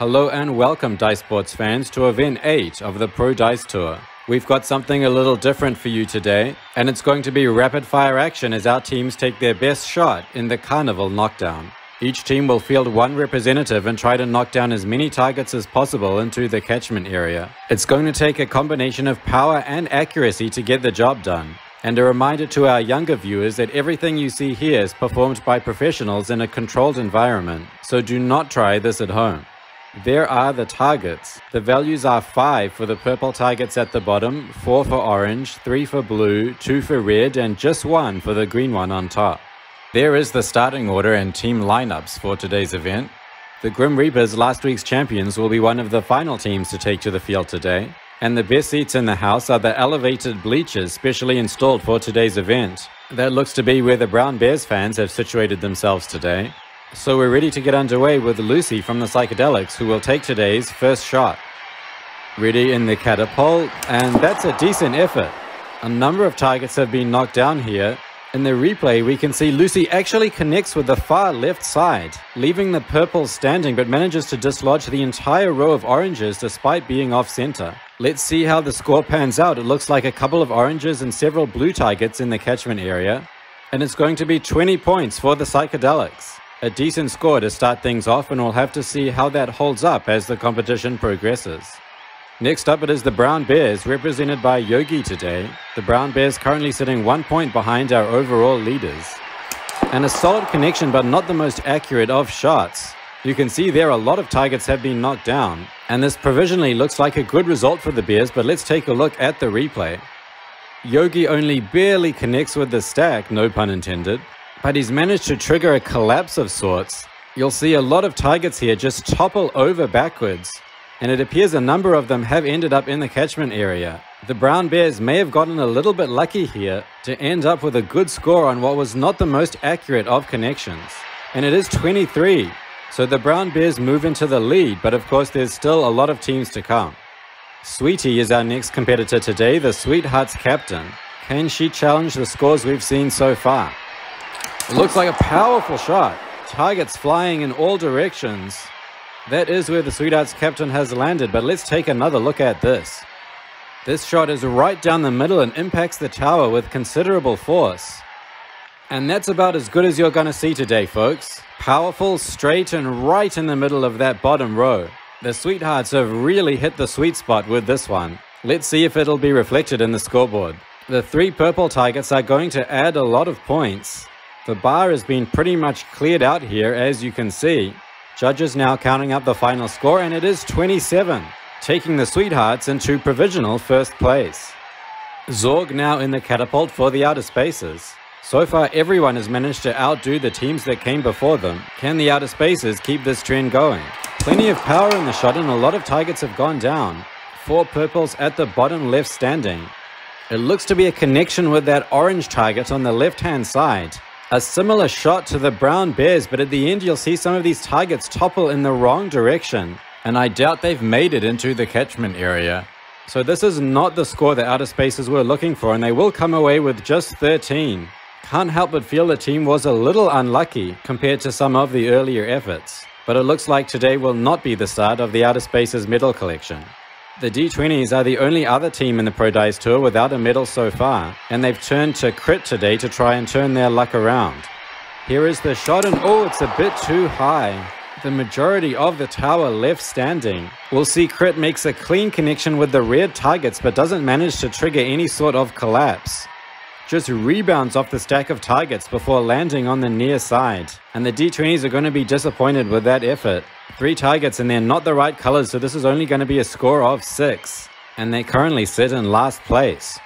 Hello and welcome Dice Sports fans to event 8 of the Pro Dice Tour. We've got something a little different for you today, and it's going to be rapid fire action as our teams take their best shot in the Carnival Knockdown. Each team will field one representative and try to knock down as many targets as possible into the catchment area. It's going to take a combination of power and accuracy to get the job done. And a reminder to our younger viewers that everything you see here is performed by professionals in a controlled environment, so do not try this at home. There are the targets. The values are 5 for the purple targets at the bottom, 4 for orange, 3 for blue, 2 for red, and just 1 for the green one on top. There is the starting order and team lineups for today's event. The Grim Reapers, last week's champions, will be one of the final teams to take to the field today. And the best seats in the house are the elevated bleachers specially installed for today's event. That looks to be where the Brown Bears fans have situated themselves today. So we're ready to get underway with Lucy from the Psychedelics, who will take today's first shot. Ready in the catapult, and that's a decent effort. A number of targets have been knocked down here. In the replay, we can see Lucy actually connects with the far left side, leaving the purple standing but manages to dislodge the entire row of oranges despite being off-center. Let's see how the score pans out. It looks like a couple of oranges and several blue targets in the catchment area. And it's going to be 20 points for the Psychedelics. A decent score to start things off, and we'll have to see how that holds up as the competition progresses. Next up, it is the Brown Bears, represented by Yogi today. The Brown Bears currently sitting 1 point behind our overall leaders. And a solid connection, but not the most accurate of shots. You can see there a lot of targets have been knocked down, and this provisionally looks like a good result for the Bears, but let's take a look at the replay. Yogi only barely connects with the stack, no pun intended, but he's managed to trigger a collapse of sorts. You'll see a lot of targets here just topple over backwards, and it appears a number of them have ended up in the catchment area. The Brown Bears may have gotten a little bit lucky here to end up with a good score on what was not the most accurate of connections. And it is 23, so the Brown Bears move into the lead, but of course there's still a lot of teams to come. Sweetie is our next competitor today, the Sweethearts captain. Can she challenge the scores we've seen so far? It looks like a powerful shot. Targets flying in all directions. That is where the Sweethearts captain has landed, but let's take another look at this. This shot is right down the middle and impacts the tower with considerable force. And that's about as good as you're going to see today, folks. Powerful, straight, and right in the middle of that bottom row. The Sweethearts have really hit the sweet spot with this one. Let's see if it'll be reflected in the scoreboard. The 3 purple targets are going to add a lot of points. The bar has been pretty much cleared out here, as you can see. Judges now counting up the final score, and it is 27, taking the Sweethearts into provisional first place. Zorg now in the catapult for the outer spaces. So far, everyone has managed to outdo the teams that came before them. Can the outer spaces keep this trend going? Plenty of power in the shot, and a lot of targets have gone down. 4 purples at the bottom left standing. It looks to be a connection with that orange target on the left-hand side. A similar shot to the Brown Bears, but at the end you'll see some of these targets topple in the wrong direction, and I doubt they've made it into the catchment area. So this is not the score the outer spaces were looking for, and they will come away with just 13. Can't help but feel the team was a little unlucky compared to some of the earlier efforts, but it looks like today will not be the start of the outer spaces medal collection. The D20s are the only other team in the Pro Dice Tour without a medal so far, and they've turned to Crit today to try and turn their luck around. Here is the shot, and oh, it's a bit too high. The majority of the tower left standing. We'll see Crit makes a clean connection with the red targets, but doesn't manage to trigger any sort of collapse. Just rebounds off the stack of targets before landing on the near side. And the D20s are going to be disappointed with that effort. 3 targets, and they're not the right colors, so this is only going to be a score of 6. And they currently sit in last place.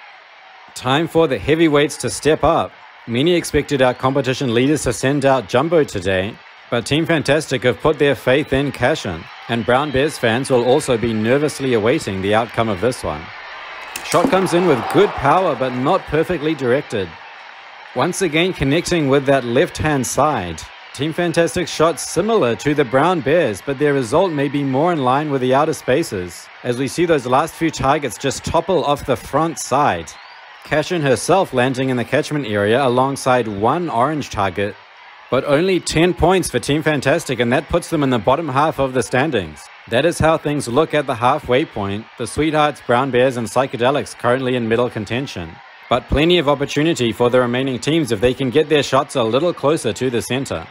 Time for the heavyweights to step up. Many expected our competition leaders to send out Jumbo today, but Team Fantastic have put their faith in Cashin, and Brown Bears fans will also be nervously awaiting the outcome of this one. Shot comes in with good power, but not perfectly directed. Once again connecting with that left-hand side. Team Fantastic's shot similar to the Brown Bears, but their result may be more in line with the outer spaces, as we see those last few targets just topple off the front side. Cashin herself landing in the catchment area alongside 1 orange target. But only 10 points for Team Fantastic, and that puts them in the bottom half of the standings. That is how things look at the halfway point. The Sweethearts, Brown Bears and Psychedelics currently in middle contention. But plenty of opportunity for the remaining teams if they can get their shots a little closer to the center.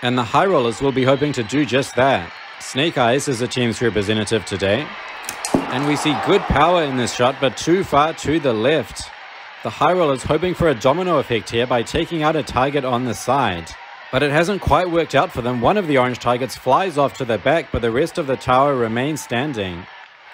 And the High Rollers will be hoping to do just that. Snake Eyes is the team's representative today. And we see good power in this shot, but too far to the left. The High Rollers hoping for a domino effect here by taking out a target on the side. But it hasn't quite worked out for them. One of the orange targets flies off to the back, but the rest of the tower remains standing.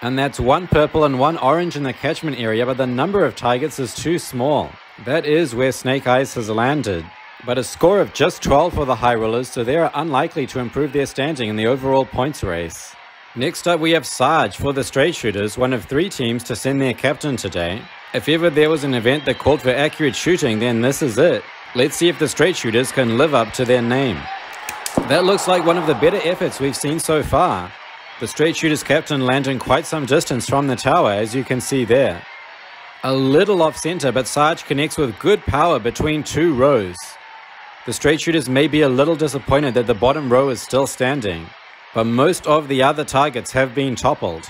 And that's one purple and one orange in the catchment area, but the number of targets is too small. That is where Snake Eyes has landed. But a score of just 12 for the High Rollers, so they are unlikely to improve their standing in the overall points race. Next up we have Sarge for the Straight Shooters, one of 3 teams to send their captain today. If ever there was an event that called for accurate shooting, then this is it. Let's see if the Straight Shooters can live up to their name. That looks like one of the better efforts we've seen so far. The Straight Shooters captain landing quite some distance from the tower, as you can see there. A little off center, but Sarge connects with good power between 2 rows. The Straight Shooters may be a little disappointed that the bottom row is still standing, but most of the other targets have been toppled.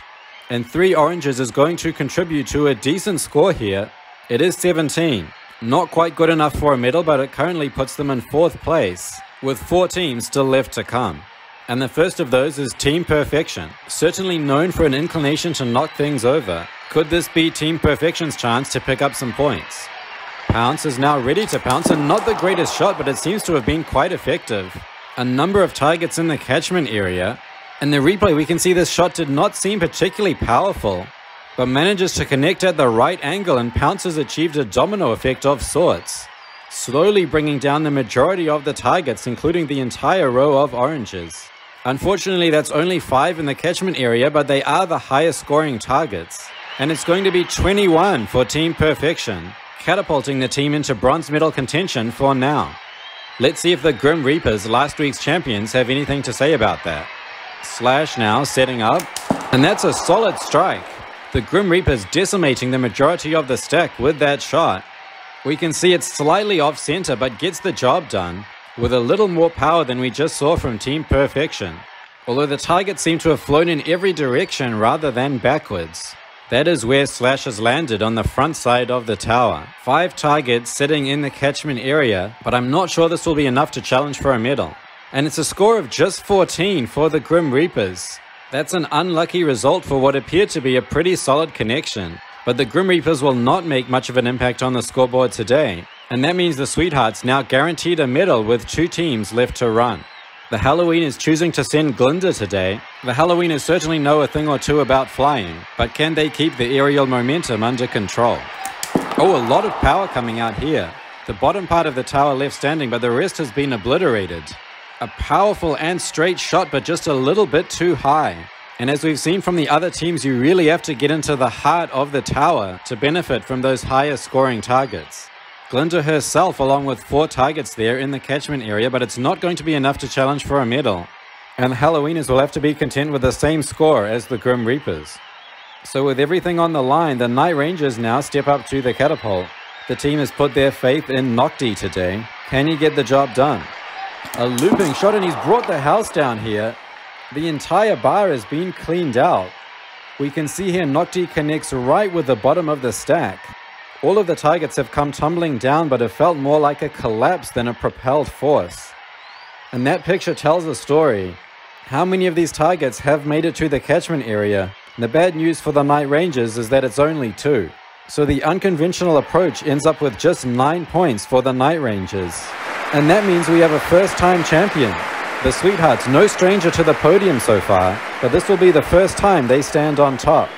And 3 oranges is going to contribute to a decent score here. It is 17. Not quite good enough for a medal, but it currently puts them in 4th place, with 4 teams still left to come. And the first of those is Team Perfection, certainly known for an inclination to knock things over. Could this be Team Perfection's chance to pick up some points? Pounce is now ready to pounce, and not the greatest shot, but it seems to have been quite effective. A number of targets in the catchment area. In the replay we can see this shot did not seem particularly powerful, but manages to connect at the right angle, and Pounce has achieved a domino effect of sorts, slowly bringing down the majority of the targets, including the entire row of oranges. Unfortunately, that's only 5 in the catchment area, but they are the highest scoring targets. And it's going to be 21 for Team Perfection, catapulting the team into bronze medal contention for now. Let's see if the Grim Reapers, last week's champions, have anything to say about that. Slash now setting up, and that's a solid strike. The Grim Reapers decimating the majority of the stack with that shot. We can see it's slightly off center, but gets the job done with a little more power than we just saw from Team Perfection. Although the targets seem to have flown in every direction rather than backwards. That is where Slash has landed, on the front side of the tower. 5 targets sitting in the catchment area, but I'm not sure this will be enough to challenge for a medal. And it's a score of just 14 for the Grim Reapers. That's an unlucky result for what appeared to be a pretty solid connection. But the Grim Reapers will not make much of an impact on the scoreboard today. And that means the Sweethearts now guaranteed a medal with 2 teams left to run. The Halloween is choosing to send Glinda today. The Halloweeners certainly know a thing or two about flying, but can they keep the aerial momentum under control? Oh, a lot of power coming out here. The bottom part of the tower left standing, but the rest has been obliterated. A powerful and straight shot, but just a little bit too high. And as we've seen from the other teams, you really have to get into the heart of the tower to benefit from those higher scoring targets. Glinda herself along with 4 targets there in the catchment area, but it's not going to be enough to challenge for a medal. And the Halloweeners will have to be content with the same score as the Grim Reapers. So with everything on the line, the Night Rangers now step up to the catapult. The team has put their faith in Nocti today. Can he get the job done? A looping shot, and he's brought the house down here. The entire bar has been cleaned out. We can see here Nocti connects right with the bottom of the stack. All of the targets have come tumbling down, but have felt more like a collapse than a propelled force. And that picture tells a story. How many of these targets have made it to the catchment area? The bad news for the Night Rangers is that it's only 2. So the unconventional approach ends up with just 9 points for the Night Rangers. And that means we have a first-time champion. The Sweethearts, no stranger to the podium so far, but this will be the first time they stand on top.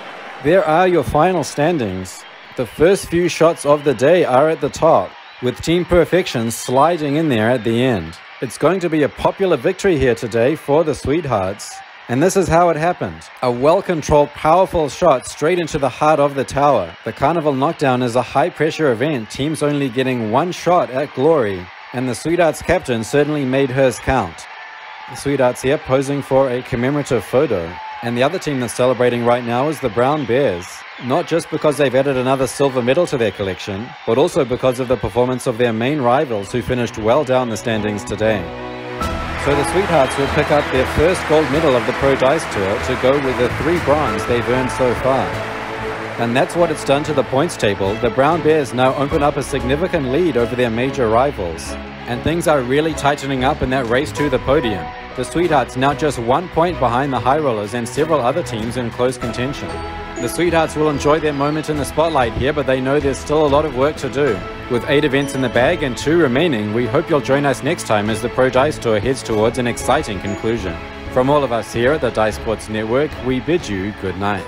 There are your final standings. The first few shots of the day are at the top, with Team Perfection sliding in there at the end. It's going to be a popular victory here today for the Sweethearts. And this is how it happened. A well-controlled, powerful shot straight into the heart of the tower. The Carnival Knockdown is a high-pressure event, teams only getting 1 shot at glory. And the Sweethearts captain certainly made hers count. The Sweethearts here posing for a commemorative photo. And the other team that's celebrating right now is the Brown Bears. Not just because they've added another silver medal to their collection, but also because of the performance of their main rivals who finished well down the standings today. So the Sweethearts will pick up their first gold medal of the Pro Dice Tour to go with the 3 bronze they've earned so far. And that's what it's done to the points table. The Brown Bears now open up a significant lead over their major rivals. And things are really tightening up in that race to the podium. The Sweethearts now just 1 point behind the High Rollers and several other teams in close contention. The Sweethearts will enjoy their moment in the spotlight here, but they know there's still a lot of work to do. With 8 events in the bag and 2 remaining, we hope you'll join us next time as the Pro Dice Tour heads towards an exciting conclusion. From all of us here at the Dice Sports Network, we bid you good night.